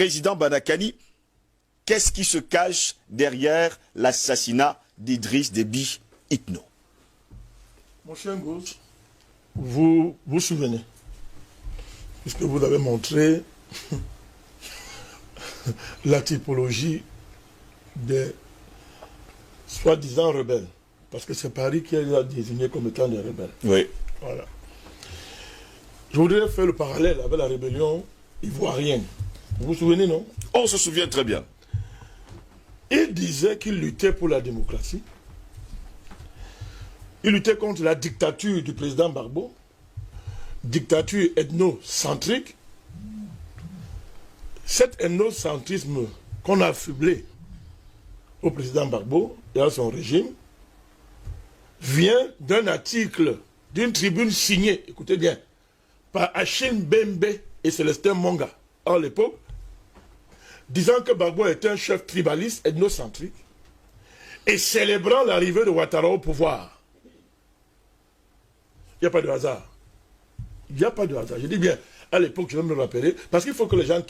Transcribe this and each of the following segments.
Président Badakani, qu'est-ce qui se cache derrière l'assassinat d'Idriss Déby Itno? Mon cher Gauss, vous vous souvenez, puisque vous avez montré la typologie des soi-disant rebelles, parce que c'est Paris qui les a désignés comme étant des rebelles. Oui. Voilà. Je voudrais faire le parallèle avec la rébellion ivoirienne. Vous vous souvenez, non? On se souvient très bien. Il disait qu'il luttait pour la démocratie. Il luttait contre la dictature du président Gbagbo, dictature ethnocentrique. Cet ethnocentrisme qu'on a affublé au président Gbagbo et à son régime vient d'un article, d'une tribune signée, écoutez bien, par Achille Bembe et Célestin Monga, à l'époque, disant que Gbagbo était un chef tribaliste ethnocentrique et célébrant l'arrivée de Ouattara au pouvoir. Il n'y a pas de hasard. Il n'y a pas de hasard. Je dis bien, à l'époque, je vais me le rappeler, parce qu'il faut que les gens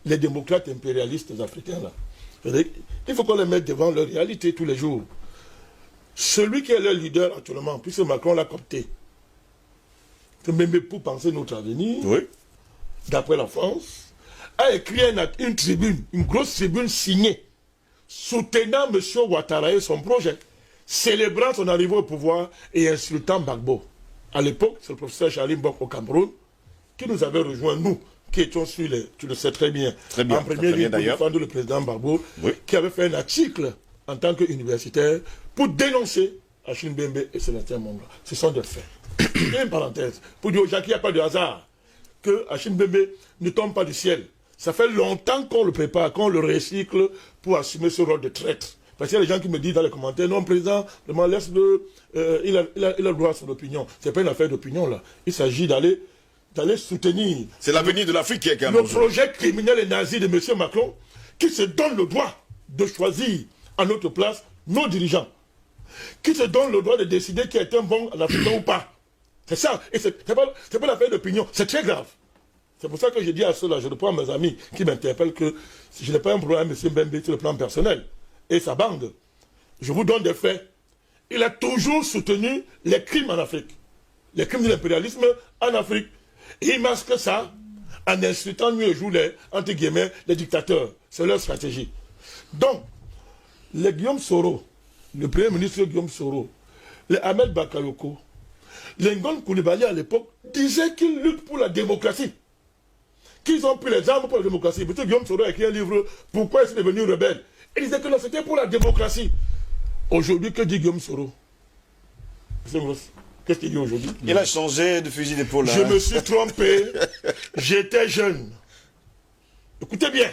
les démocrates impérialistes africains, là, il faut qu'on les mette devant leur réalité tous les jours. Celui qui est leur leader actuellement, puisque Macron l'a coopté, même pour penser notre avenir, Oui. d'après la France, a écrit une tribune, une grosse tribune signée, soutenant M. Ouattara et son projet, célébrant son arrivée au pouvoir et insultant Gbagbo. À l'époque, c'est le professeur Charlie Mbok au Cameroun qui nous avait rejoint, nous, qui étions sur les, tu le sais très bien, en première ligne pour défendre le président Gbagbo, oui, qui avait fait un article en tant qu'universitaire pour dénoncer Achille Bembe et Célestin Monga. Ce sont des faits. Une parenthèse, pour dire aux gens qu'il n'y a pas de hasard, que Achille Bembe ne tombe pas du ciel. Ça fait longtemps qu'on le prépare, qu'on le recycle pour assumer ce rôle de traître. Parce qu'il y a des gens qui me disent dans les commentaires, non, président, laisse-le, il a le droit à son opinion. Ce n'est pas une affaire d'opinion, là. Il s'agit d'aller soutenir. C'est l'avenir de l'Afrique qui est le projet criminel et nazi de M. Macron, qui se donne le droit de choisir à notre place nos dirigeants. Qui se donne le droit de décider qui est un bon Africain ou pas. C'est ça. Et ce n'est pas l'affaire d'opinion. C'est très grave. C'est pour ça que je dis à ceux-là, je reprends à mes amis qui m'interpellent que je n'ai pas un problème avec M. Bembe sur le plan personnel. Et sa bande, je vous donne des faits. Il a toujours soutenu les crimes en Afrique. Les crimes de l'impérialisme en Afrique. Et il masque ça en insultant nuit et jour les, entre guillemets, les dictateurs. C'est leur stratégie. Donc, les Guillaume Soro, le premier ministre Guillaume Soro, les Ahmed Bakayoko, les Ngon Koulibaly à l'époque, disaient qu'ils luttent pour la démocratie. Qu'ils ont pris les armes pour la démocratie. M. Guillaume Soro a écrit un livre, Pourquoi est-il devenu rebelle? Il disait que non, c'était pour la démocratie. Aujourd'hui, que dit Guillaume Soro? Qu'est-ce qu'il dit aujourd'hui? Il a changé de fusil d'épaule. Je me suis trompé. J'étais jeune. Écoutez bien.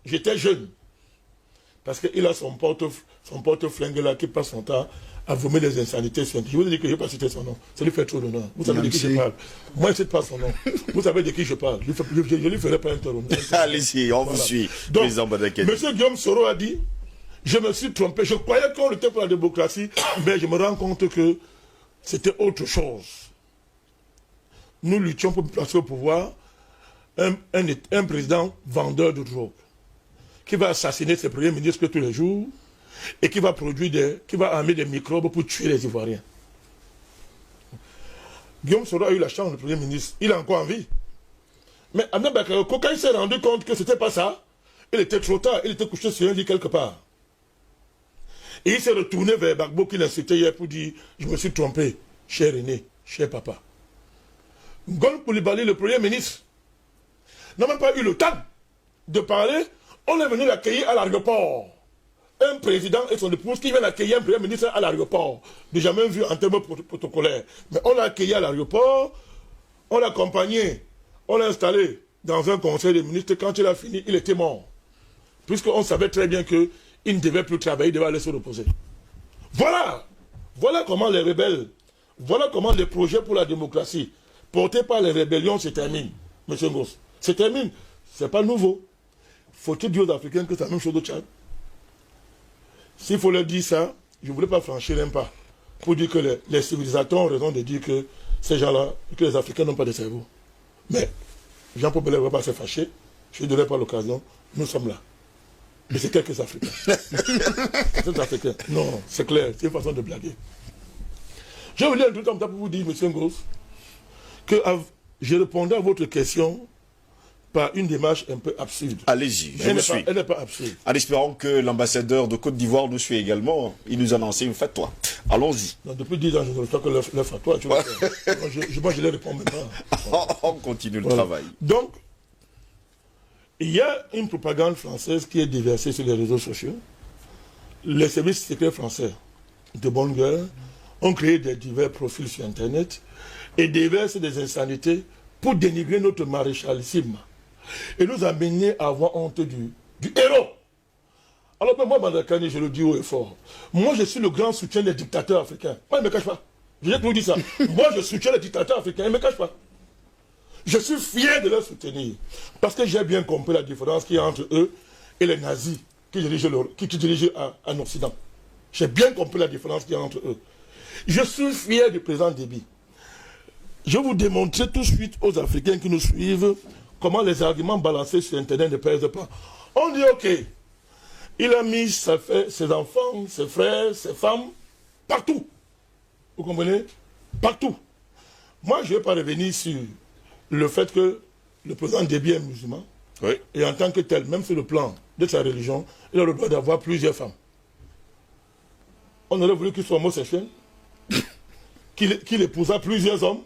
J'étais jeune. Parce qu'il a son porte-flingue là qui passe son temps à vomir des insanités scientifiques. Je vous dis que je ne vais pas citer son nom. Ça lui fait trop d'honneur. Vous savez de qui je parle. Moi, je ne cite pas son nom. Vous savez de qui je parle. Je ne lui ferai pas un tort. Allez-y, on vous suit. Donc, M. Guillaume Soro a dit, je me suis trompé. Je croyais qu'on luttait pour la démocratie, mais je me rends compte que c'était autre chose. Nous luttions pour placer au pouvoir un président vendeur de drogue, qui va assassiner ses premiers ministres tous les jours, et qui va amener des microbes pour tuer les Ivoiriens. Guillaume Soro a eu la chance, le premier ministre, il est encore en vie. Mais Ahmed Bakayoko, quand il s'est rendu compte que ce n'était pas ça, il était trop tard, il était couché sur un lit quelque part. Et il s'est retourné vers Gbagbo qui l'insultait hier pour dire, je me suis trompé, cher aîné, cher papa. Ngon Koulibaly, le premier ministre, n'a même pas eu le temps de parler. On est venu l'accueillir à l'aéroport. Un président et son épouse qui viennent accueillir un premier ministre à l'aéroport. Déjà même vu en termes protocolaires. Mais on l'a accueilli à l'aéroport, on l'a accompagné, on l'a installé dans un conseil des ministres. Quand il a fini, il était mort. Puisqu'on savait très bien qu'il ne devait plus travailler, il devait aller se reposer. Voilà comment les rebelles, voilà comment les projets pour la démocratie portés par les rébellions se terminent. M. Ngoss, se terminent. Ce n'est pas nouveau. Faut-il dire aux Africains que c'est la même chose au Tchad? S'il faut leur dire ça, je ne voulais pas franchir un pas pour dire que les civilisateurs ont raison de dire que ces gens-là, que les Africains n'ont pas de cerveau. Mais Jean-Paul Bellet ne va pas se fâcher. je ne donnerai pas l'occasion, nous sommes là. Et c'est quelques Africains. C'est Africains. Non, c'est clair, c'est une façon de blaguer. Je vais vous dire un truc comme ça pour vous dire, M. Ngos, que je répondais à votre question par une démarche un peu absurde. Allez-y, je vous suis. Elle n'est pas absurde. En espérant que l'ambassadeur de Côte d'Ivoire nous suit également, il nous a lancé une fatwa. Allons-y. Depuis 10 ans, je ne reçois que leur fatwa. Tu vois, moi, je les réponds même pas. On continue le travail. Donc, il y a une propagande française qui est déversée sur les réseaux sociaux. Les services secrets français de bonne guerre ont créé des divers profils sur Internet et déversent des insanités pour dénigrer notre maréchalisme et nous amener à avoir honte du héros. Alors que moi, Bandakani, je le dis haut et fort, moi je suis le grand soutien des dictateurs africains. Moi, il ne me cache pas. Je vais vous dire ça. Moi, je soutiens les dictateurs africains, il ne me cache pas. Je suis fier de les soutenir. Parce que j'ai bien compris la différence qu'il y a entre eux et les nazis qui dirigent en Occident. J'ai bien compris la différence qu'il y a entre eux. Je suis fier du président Déby. Je vais vous démontrer tout de suite aux Africains qui nous suivent comment les arguments balancés sur Internet ne pèsent pas. On dit ok, il a mis ses enfants, ses frères, ses femmes, partout. Vous comprenez? Partout. Moi, je ne vais pas revenir sur le fait que le président Déby est musulman. Oui. Et en tant que tel, même sur le plan de sa religion, il a le droit d'avoir plusieurs femmes. On aurait voulu qu'il soit homosexuel, qu'il épousât plusieurs hommes.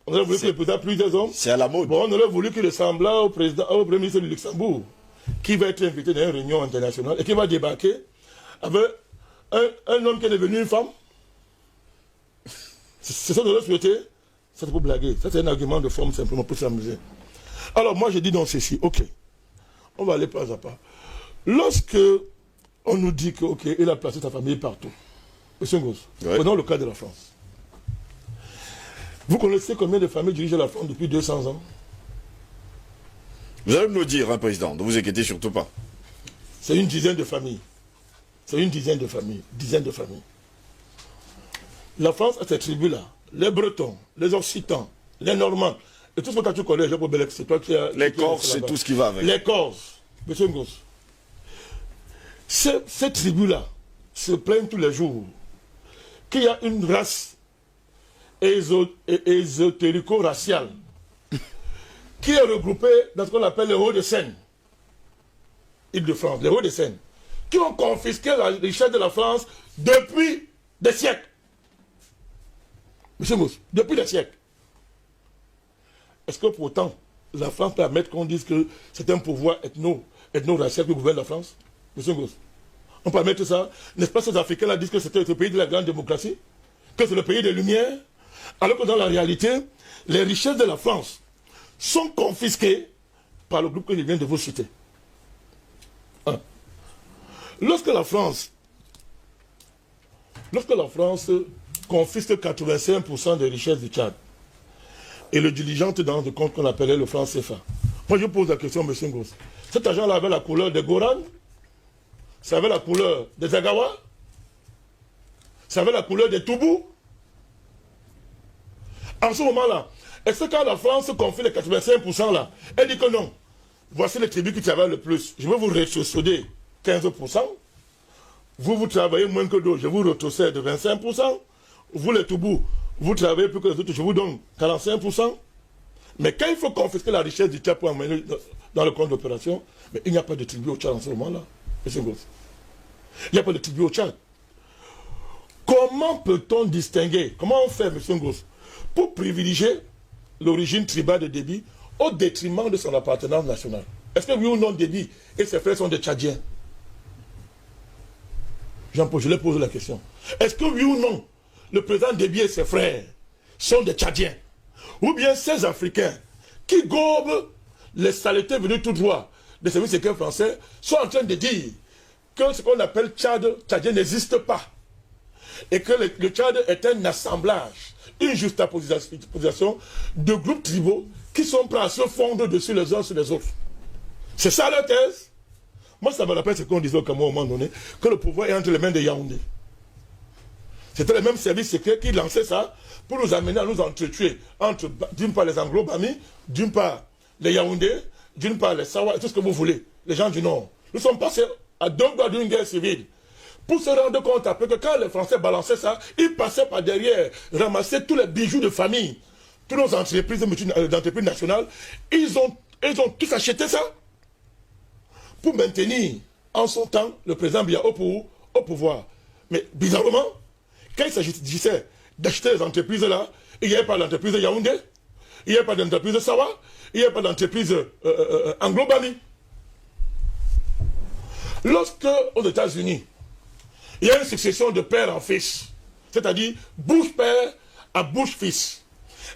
On aurait voulu qu'il épousât plusieurs hommes. C'est à la mode. Bon, on aurait voulu qu'il ressemble au premier ministre du Luxembourg, qui va être invité dans une réunion internationale et qui va débarquer avec un homme qui est devenu une femme. C'est ça qu'on aurait souhaité. Ça, c'est pour blaguer. Ça, c'est un argument de forme simplement pour s'amuser. Alors, moi, je dis donc ceci. OK. On va aller pas à pas. Lorsque on nous dit que, OK, il a placé sa famille partout. Monsieur Ngos, prenons le cas de la France. Vous connaissez combien de familles dirigent la France depuis 200 ans? Vous allez me le dire, hein, président. Ne vous inquiétez surtout pas. C'est une dizaine de familles. C'est une dizaine de familles. Dizaines de familles. La France a ces tribus-là. Les Bretons, les Occitans, les Normands, et tout ce que tu connais, c'est toi qui as... Les Corses, c'est tout ce qui va avec. Les Corses, monsieur Ngos. Ces tribus-là se plaignent tous les jours qu'il y a une race ésotérico-raciale qui est regroupée dans ce qu'on appelle les Hauts-de-Seine, Île-de-France, les Hauts-de-Seine, qui ont confisqué la richesse de la France depuis des siècles. Monsieur Mousse, depuis des siècles. Est-ce que pourtant, la France peut admettre qu'on dise que c'est un pouvoir ethno-racial qui gouverne la France? Monsieur Mousse, on peut admettre ça? N'est-ce pas ces Africains-là disent que c'était le pays de la grande démocratie? Que c'est le pays des Lumières? Alors que dans la réalité, les richesses de la France sont confisquées par le groupe que je viens de vous citer. Lorsque la France confisque 85% des richesses du Tchad et le diligente dans le compte qu'on appelait le franc CFA. Moi, je pose la question, M. Ngos. Cet argent-là avait la couleur des Goran, ça avait la couleur des Agawa, ça avait la couleur des Toubou. En ce moment-là, est-ce que quand la France confie les 85% là, elle dit que non, voici les tribus qui travaillent le plus, je vais vous rétrocéder 15%, vous travaillez moins que d'autres, je vous rétrocède de 25%, vous les Toubous, vous travaillez plus que les autres, je vous donne 45%. Mais quand il faut confisquer la richesse du Tchad pour amener dans le compte d'opération, mais il n'y a pas de tribu au Tchad en ce moment-là, M. Ngos. Il n'y a pas de tribu au Tchad. Comment peut-on distinguer, comment on fait, M. Ngos, pour privilégier l'origine tribale de Déby au détriment de son appartenance nationale? Est-ce que oui ou non Déby et ses frères sont des Tchadiens? Jean-Paul, je lui pose la question. Est-ce que oui ou non, le président Déby et ses frères sont des Tchadiens? Ou bien ces Africains qui gobent les saletés venues tout droit des services secrets français sont en train de dire que ce qu'on appelle Tchadien n'existe pas. Et que le Tchad est un assemblage, une juxtaposition de groupes tribaux qui sont prêts à se fondre dessus les uns sur les autres. C'est ça leur thèse. Moi, ça me rappelle ce qu'on disait au Cameroun à un moment donné, que le pouvoir est entre les mains de Yaoundé. C'était les mêmes services secrets qui lançaient ça pour nous amener à nous entretuer entre, d'une part, les Anglo-Bamis, d'une part, les Yaoundé, d'une part les Sawa, tout ce que vous voulez, les gens du Nord. Nous sommes passés à deux doigts d'une guerre civile. Pour se rendre compte après que quand les Français balançaient ça, ils passaient par derrière, ramassaient tous les bijoux de famille, toutes nos entreprises d'entreprises nationales, ils ont tous acheté ça pour maintenir en son temps le président Biya au pouvoir. Mais bizarrement, quand il s'agissait d'acheter les entreprises là, il n'y avait pas d'entreprise Yaoundé, il n'y avait pas d'entreprise Sawa, il n'y avait pas d'entreprise Anglo-Bani. Lorsque, aux États-Unis, il y a une succession de père en fils, c'est-à-dire Bush père à Bush fils,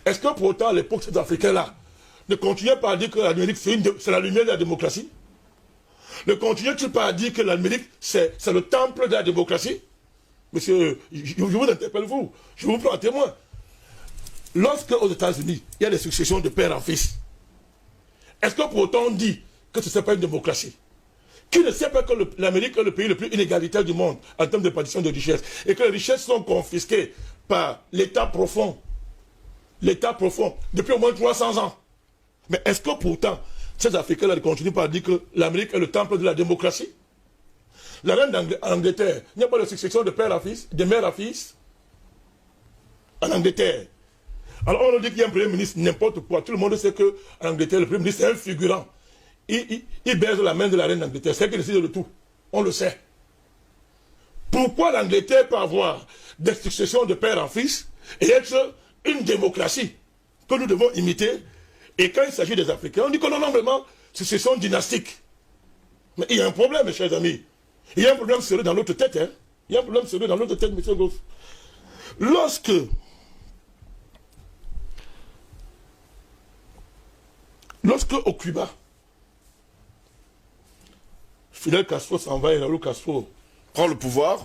est-ce que pour autant, à l'époque, ces Africains-là ne continuaient pas à dire que l'Amérique, c'est la lumière de la démocratie? Ne continuent-ils pas à dire que l'Amérique, c'est le temple de la démocratie? Monsieur, je vous interpelle, vous, je vous prends en témoin. Lorsque, aux États-Unis, il y a des successions de père en fils, est-ce que pour autant on dit que ce n'est pas une démocratie? Qui ne sait pas que l'Amérique est le pays le plus inégalitaire du monde en termes de partition de richesses et que les richesses sont confisquées par l'État profond, depuis au moins 300 ans. Mais est-ce que pourtant, ces Africains-là continuent pas à dire que l'Amérique est le temple de la démocratie? La reine d'Angleterre, il n'y a pas de succession de père à fils, de mère à fils en Angleterre. Alors on nous dit qu'il y a un premier ministre n'importe quoi. Tout le monde sait qu'en Angleterre, le premier ministre est un figurant. Il baise la main de la reine d'Angleterre. C'est elle qui décide de tout. On le sait. Pourquoi l'Angleterre peut avoir des successions de père en fils et être une démocratie que nous devons imiter? Et quand il s'agit des Africains, on dit que non, non, vraiment, succession dynastique. Mais il y a un problème, mes chers amis. Il y a un problème sérieux dans notre tête. Hein? Il y a un problème sérieux dans notre tête, M. Goff. Lorsque au Cuba, Fidel Castro s'en va et Raúl Castro Prend le pouvoir.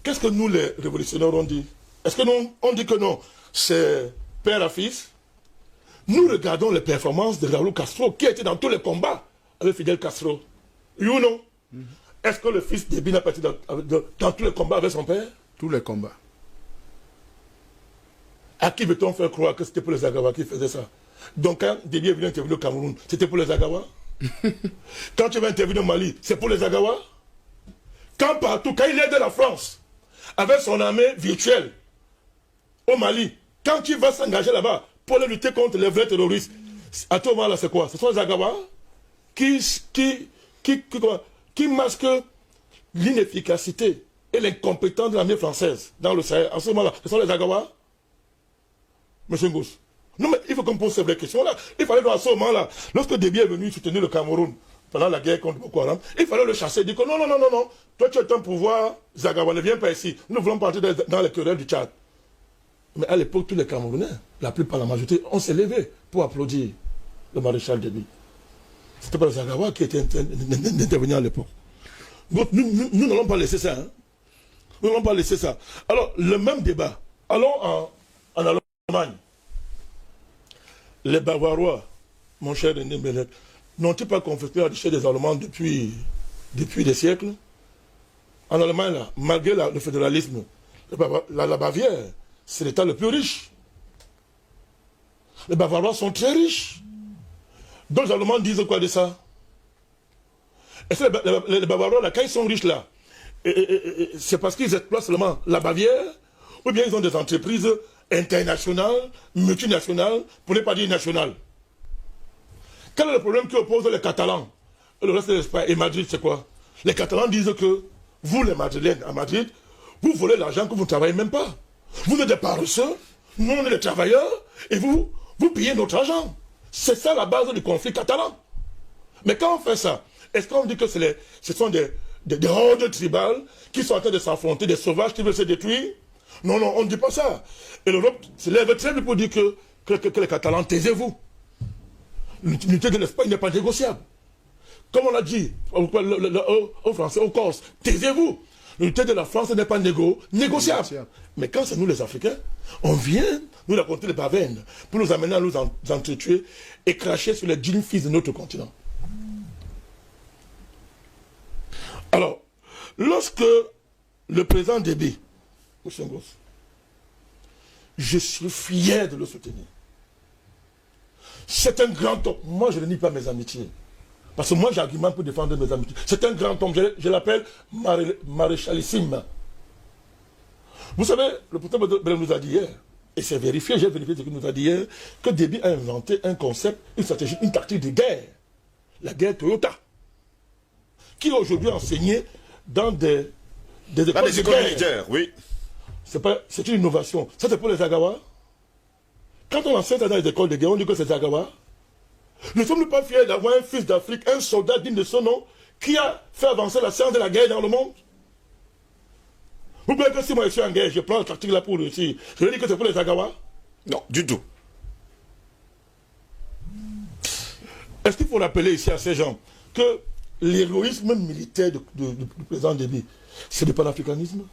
qu'est-ce que nous, les révolutionnaires, on dit? Est-ce que nous, on dit que non, c'est père à fils? Nous regardons les performances de Raúl Castro, qui était dans tous les combats avec Fidel Castro. Oui ou non? Est-ce que le fils d'Ebi n'a pas été dans tous les combats avec son père? Tous les combats. À qui veut-on faire croire que c'était pour les Agawa qui faisaient ça? Donc quand Déby est venu intervenir au Cameroun, c'était pour les Agawa? Quand tu vas intervenir au Mali, c'est pour les Agawa? Quand partout, quand il aide la France, avec son armée virtuelle, au Mali, quand il va s'engager là-bas pour lutter contre les vrais terroristes, à tout moment-là, c'est quoi? Ce sont les Agawa qui masquent l'inefficacité et l'incompétence de l'armée française dans le Sahel. En ce moment-là, ce sont les Agawa? Monsieur Ngous. Non, mais il faut qu'on pose ces vraies questions-là. Il fallait dans ce moment-là, lorsque Déby est venu soutenir le Cameroun pendant la guerre contre Boko Haram, il fallait le chasser, dire que non, non, non, non, non, toi tu as un pouvoir, Zagawa, ne viens pas ici. Nous voulons partir dans les querelles du Tchad. Mais à l'époque, tous les Camerounais, la plupart, la majorité, on s'est levé pour applaudir le maréchal Déby. C'était pas le Zagawa qui était intervenu à l'époque. Donc nous n'allons pas laisser ça. Hein. Nous n'allons pas laisser ça. Alors, le même débat. Allons en Allemagne. Les Bavarois, mon cher René Bellet, n'ont-ils pas confisqué la richesse des Allemands depuis des siècles? En Allemagne, là, malgré le fédéralisme, la Bavière, c'est l'État le plus riche. Les Bavarois sont très riches. Donc les Allemands disent quoi de ça? Est-ce que les Bavarois, là, quand ils sont riches, là, c'est parce qu'ils exploitent seulement la Bavière, ou bien ils ont des entreprises internationales, multinationales, pour ne pas dire nationales? Quel est le problème qui oppose les Catalans et le reste de l'Espagne et Madrid, c'est quoi? Les Catalans disent que vous, les Madrilènes, à Madrid, vous volez l'argent que vous ne travaillez même pas. Vous êtes des paresseux, nous on est des travailleurs, et vous pillez notre argent. C'est ça la base du conflit catalan. Mais quand on fait ça, est-ce qu'on dit que ce sont des hordes tribales qui sont en train de s'affronter, des sauvages qui veulent se détruire? Non, non, on ne dit pas ça. Et l'Europe se lève très vite pour dire que les Catalans, taisez-vous. L'unité de l'Espagne n'est pas négociable. Comme on l'a dit aux Français, aux Corses, taisez-vous. L'unité de la France n'est pas négociable. Mais quand c'est nous les Africains, on vient nous raconter les baveines pour nous amener à nous entretuer et cracher sur les dignes fils de notre continent. Alors, lorsque le président Déby, M. Ngoz, je suis fier de le soutenir. C'est un grand homme. Moi, je ne nie pas mes amitiés. Parce que moi, j'ai argument pour défendre mes amitiés. C'est un grand homme. Je l'appelle maréchalissime. Vous savez, le président Belem nous a dit hier, et c'est vérifié, j'ai vérifié ce qu'il nous a dit hier, que Déby a inventé un concept, une stratégie, une tactique de guerre. La guerre Toyota. Qui est aujourd'hui enseignée dans des écoles de guerre. militaires, oui. C'est une innovation. Ça, c'est pour les Agawa. Quand on enseigne dans les écoles de guerre, on dit que c'est Agawa. Ne sommes-nous pas fiers d'avoir un fils d'Afrique, un soldat digne de son nom, qui a fait avancer la science de la guerre dans le monde? Vous voulez que si moi je suis en guerre, je prends la tactique là pour réussir. Je veux dire que c'est pour les Agawa? Non, du tout. Est-ce qu'il faut rappeler ici à ces gens que l'héroïsme militaire du président Déby, c'est le panafricanisme?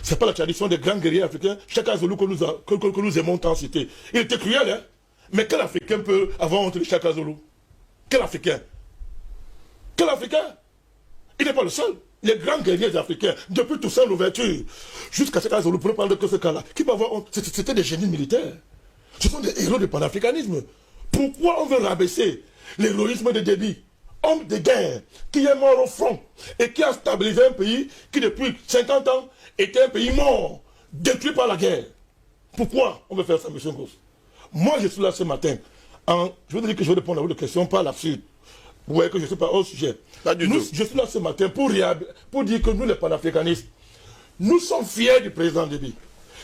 C'est pas la tradition des grands guerriers africains, Chaka Zulu que nous aimons tant citer. Il était cruel, hein? Mais quel Africain peut avoir honte de Chaka Zulu? Quel Africain? Quel Africain? Il n'est pas le seul. Les grands guerriers africains, depuis Toussaint l'ouverture, jusqu'à Chaka Zulu, pour ne parler que ce cas-là, qui peut avoir honte? C'était des génies militaires. Ce sont des héros du panafricanisme. Pourquoi on veut rabaisser l'héroïsme de Déby, homme de guerre, qui est mort au front et qui a stabilisé un pays qui depuis 50 ans était un pays mort, détruit par la guerre? Pourquoi on veut faire ça, M. Ngos? Moi, je suis là ce matin. Je veux dire que je vais répondre à votre question, pas à l'absurde. Vous voyez que je ne suis pas au sujet. Pas du tout. Je suis là ce matin pour dire que nous, les panafricanistes, nous sommes fiers du président Déby.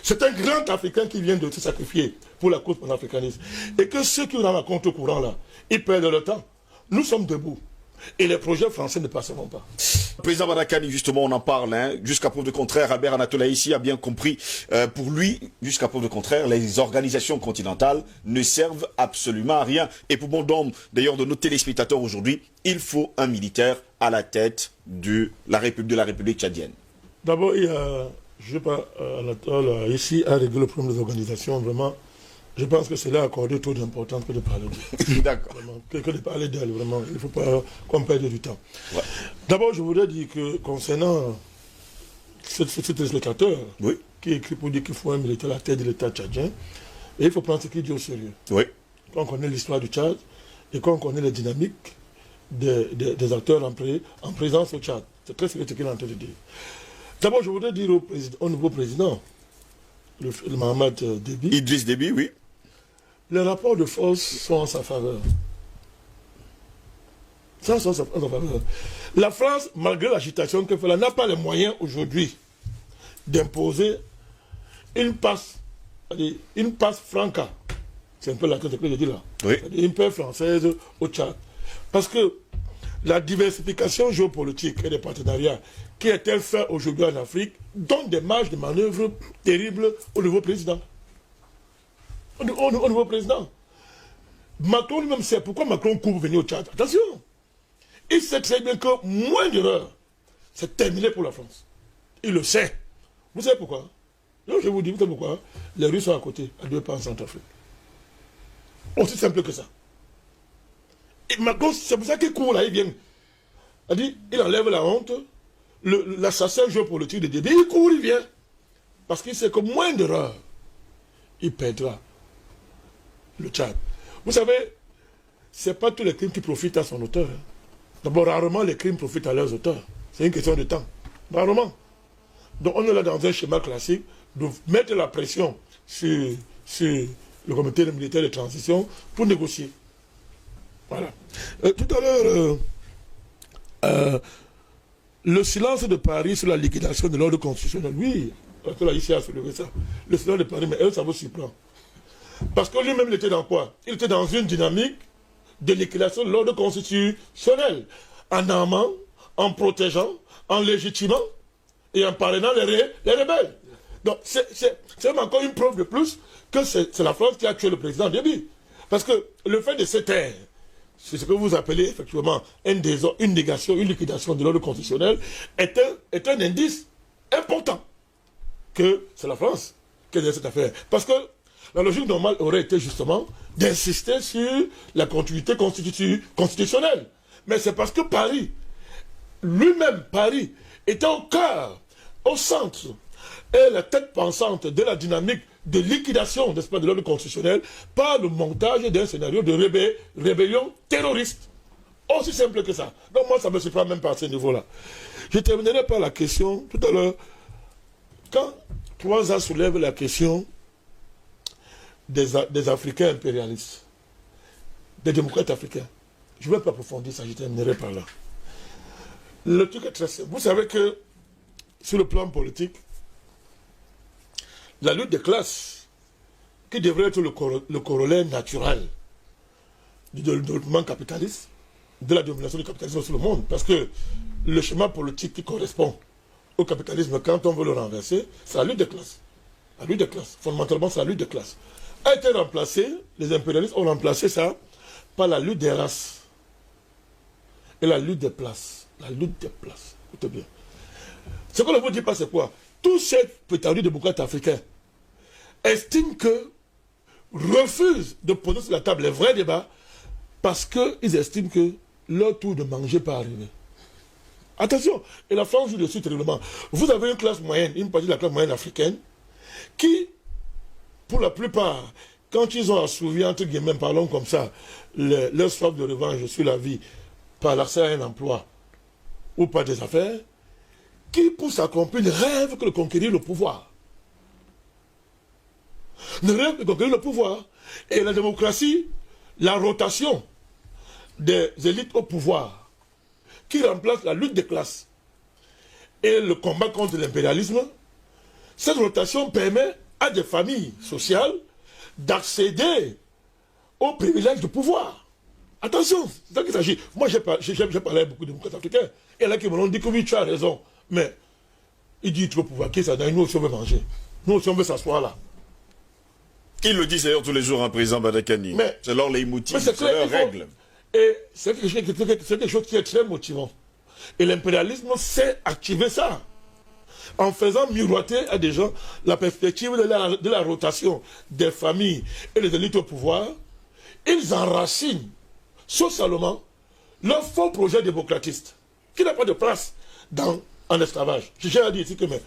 C'est un grand Africain qui vient de se sacrifier pour la cause panafricaniste. Et que ceux qui sont dans la contre-courant là, ils perdent leur temps. Nous sommes debout. Et les projets français ne passeront pas. Président Badakani, justement, on en parle. Hein, jusqu'à preuve de contraire, Albert Anatola ici a bien compris. Pour lui, jusqu'à preuve de contraire, les organisations continentales ne servent absolument à rien. Et pour bon nombre, d'ailleurs, de nos téléspectateurs aujourd'hui, il faut un militaire à la tête de la République tchadienne. D'abord, il y a, je ne sais pas, Anatole, ici, à régler le problème des organisations, vraiment. Je pense que c'est là accordé trop d'importance que de parler d'elle. D'accord. Que de parler d'elle, vraiment. Il ne faut pas qu'on perde du temps. Ouais. D'abord, je voudrais dire que concernant ce téléspectateur oui. qui écrit pour dire qu'il faut un militaire à la tête de l'État tchadien, et il faut prendre ce qu'il dit au sérieux. Oui. Quand on connaît l'histoire du Tchad et quand on connaît les dynamiques des acteurs en présence au Tchad. C'est très sérieux ce qu'il est en train de dire. D'abord, je voudrais dire au nouveau président, le Mohamed Déby. Idriss Déby, oui. Les rapports de force sont en sa faveur. La France, malgré l'agitation qu'elle fait là, n'a pas les moyens aujourd'hui d'imposer une passe franca. C'est un peu la tête que je dis là. Oui. Une paix française au Tchad. Parce que la diversification géopolitique et des partenariats qui est faite aujourd'hui en Afrique donne des marges de manœuvre terribles au nouveau président. Au nouveau président. Macron lui-même sait pourquoi Macron court venir au Tchad. Attention. Il sait très bien que moins d'erreurs, c'est terminé pour la France. Il le sait. Vous savez pourquoi? Non, je vous dis, vous savez pourquoi? Les Russes sont à côté, à 2 pas en Centrafrique. Aussi simple que ça. Et Macron, c'est pour ça qu'il court là, il vient. Il enlève la honte, l'assassin géopolitique de Déby, il court, il vient. Parce qu'il sait que moins d'erreurs, il perdra le Tchad. Vous savez, ce n'est pas tous les crimes qui profitent à son auteur. Hein. D'abord, rarement les crimes profitent à leurs auteurs. C'est une question de temps. Rarement. Donc on est là dans un schéma classique de mettre la pression sur le comité militaire de transition pour négocier. Voilà. Tout à l'heure, le silence de Paris sur la liquidation de l'ordre constitutionnel, oui, parce que là, ici a soulevé ça. Le silence de Paris, mais elle, ça vous surprend. Parce que lui-même, il était dans quoi? Il était dans une dynamique de liquidation de l'ordre constitutionnel, en armant, en protégeant, en légitimant et en parrainant les rebelles. Donc, c'est même encore une preuve de plus que c'est la France qui a tué le président Déby. Parce que le fait de se taire, c'est ce que vous appelez effectivement une négation, une liquidation de l'ordre constitutionnel, est un indice important que c'est la France qui a dans cette affaire. Parce que la logique normale aurait été justement d'insister sur la continuité constitutionnelle. Mais c'est parce que Paris, lui-même était au cœur, au centre, et la tête pensante de la dynamique de liquidation, n'est-ce pas, de l'ordre constitutionnel par le montage d'un scénario de rébellion terroriste. Aussi simple que ça. Donc moi, ça ne me surprend même pas à ce niveau-là. Je terminerai par la question, tout à l'heure, quand Trois soulève la question des Africains impérialistes, des démocrates africains. Je ne vais pas approfondir ça, je terminerai par là. Le truc est très simple. Vous savez que, sur le plan politique, la lutte des classes, qui devrait être le corollaire naturel du développement capitaliste, de la domination du capitalisme sur le monde, parce que le schéma politique qui correspond au capitalisme, quand on veut le renverser, c'est la lutte des classes. La lutte des classes. Fondamentalement, c'est la lutte des classes. A été remplacé, les impérialistes ont remplacé ça par la lutte des races et la lutte des places. La lutte des places. Écoutez bien. Ce qu'on ne vous dit pas, c'est quoi? Tous ces prétendus démocrates africains estiment que, refusent de poser sur la table les vrais débats parce qu'ils estiment que leur tour de manger pas arriver. Attention, et la France joue dessus terriblement. Vous avez une classe moyenne, une partie de la classe moyenne africaine, qui, pour la plupart, quand ils ont assouvi, entre guillemets, parlons comme ça, leur soif de revanche sur la vie, par l'accès à un emploi ou par des affaires, qui, pour s'accomplir, ne rêvent que de conquérir le pouvoir. Ne rêvent que de conquérir le pouvoir. Et la démocratie, la rotation des élites au pouvoir, qui remplace la lutte des classes et le combat contre l'impérialisme, cette rotation permet à des familles sociales d'accéder aux privilèges du pouvoir. Attention, c'est ça qu'il s'agit. Moi, j'ai parlé à beaucoup de démocrates africains. Et il y en a qui m'ont dit que oui, tu as raison. Mais il dit trop pouvoir, qui ça donne? Nous aussi on veut manger. Nous aussi on veut s'asseoir là. Il le dit d'ailleurs tous les jours, un président Badakani. C'est leur leitmotiv, c'est leur règle. Et c'est quelque chose qui est très motivant. Et l'impérialisme sait activer ça. En faisant miroiter à des gens la perspective de la rotation des familles et des élites au pouvoir, ils enracinent socialement leur faux projet démocratiste, qui n'a pas de place en esclavage. J'ai à dire ici que, mais,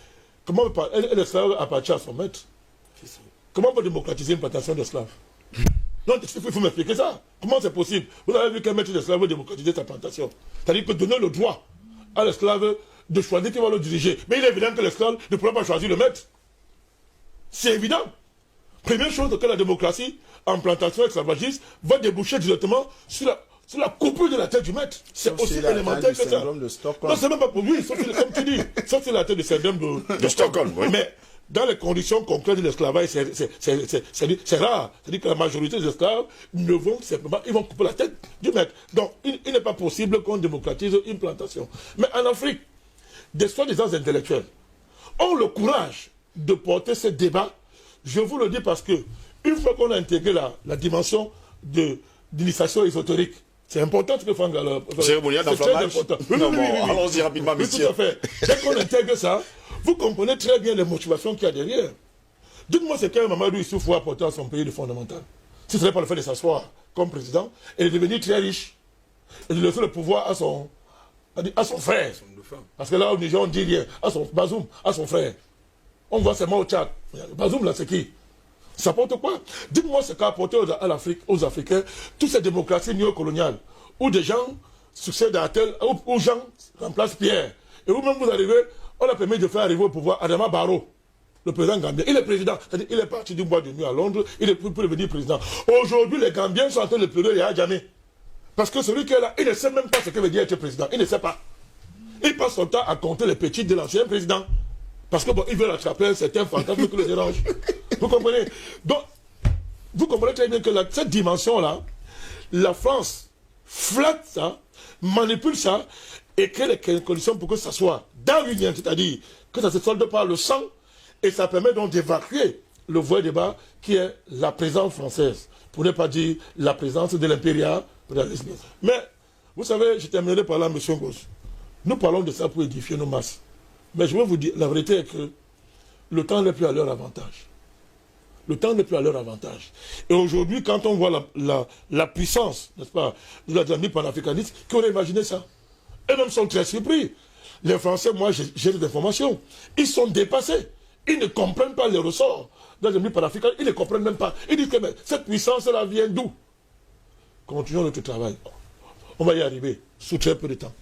comment un esclave appartient à son maître? Comment on peut démocratiser une plantation d'esclaves? Non, il faut m'expliquer ça. Comment c'est possible? Vous avez vu qu'un maître d'esclave veut démocratiser sa plantation. C'est-à-dire que donner le droit à l'esclave de choisir qui va le diriger. Mais il est évident que l'esclave ne pourra pas choisir le maître. C'est évident. Première chose que la démocratie en plantation esclavagiste va déboucher directement sur la coupure de la tête du maître. C'est aussi élémentaire que ça. Non, c'est même pas pour lui, sauf comme tu dis. Sauf c'est la tête du syndrome de Stockholm. Oui. Mais dans les conditions concrètes de l'esclavage, c'est rare. C'est-à-dire que la majorité des esclaves ne vont simplement, ils vont couper la tête du maître. Donc, il n'est pas possible qu'on démocratise une plantation. Mais en Afrique, des soi-disant intellectuels ont le courage de porter ce débat. Je vous le dis parce que, une fois qu'on a intégré la dimension d'initiation ésotérique, c'est important ce que Franck Galop. C'est très important. Oui. Allons-y rapidement, monsieur. Tout à fait. Dès qu'on intègre ça, vous comprenez très bien les motivations qu'il y a derrière. Dites-moi ce qu'un Mamadou Issoufou a apporté à son pays de fondamental. Si ce n'est pas le fait de s'asseoir comme président et de devenir très riche et de laisser le pouvoir à son frère. Parce que là, au Niger, on ne dit rien. À son Bazoum, à son frère. On voit seulement au Tchad. Bazoum, là, c'est qui? Ça apporte quoi? Dites-moi ce qu'a apporté aux Africains toutes ces démocraties néocoloniales où des gens succèdent à tel, où Jean remplace Pierre. Et vous-même, vous arrivez, on a permis de faire arriver au pouvoir Adama Barrow, le président gambien. Il est président, c'est-à-dire il est parti du bois de nuit à Londres, il est pour devenir président. Aujourd'hui, les Gambiens sont en train de pleurer, il n'y a jamais. Parce que celui qui est là, il ne sait même pas ce que veut dire être président. Il ne sait pas. Il passe son temps à compter les petits de l'ancien président. Parce que bon, il veut attraper un certain fantasme qui le dérange. Vous comprenez? Donc, vous comprenez très bien que cette dimension-là, la France flatte ça, manipule ça, et crée les conditions pour que ça soit dans l'union, c'est-à-dire que ça se solde par le sang, et ça permet donc d'évacuer le vrai débat qui est la présence française, pour ne pas dire la présence de l'impérialisme. Mais, vous savez, je terminerai par là, M. Ngoz. Nous parlons de ça pour édifier nos masses. Mais je vais vous dire, la vérité est que le temps n'est plus à leur avantage. Le temps n'est plus à leur avantage. Et aujourd'hui, quand on voit la puissance, n'est-ce pas, de la dynamique panafricaniste, qui aurait imaginé ça? Eux-mêmes sont très surpris. Les Français, moi, j'ai des informations. Ils sont dépassés. Ils ne comprennent pas les ressorts dans les Émirats panafricains, ils ne comprennent même pas. Ils disent que mais, cette puissance-là vient d'où? Continuons notre travail. On va y arriver sous très peu de temps.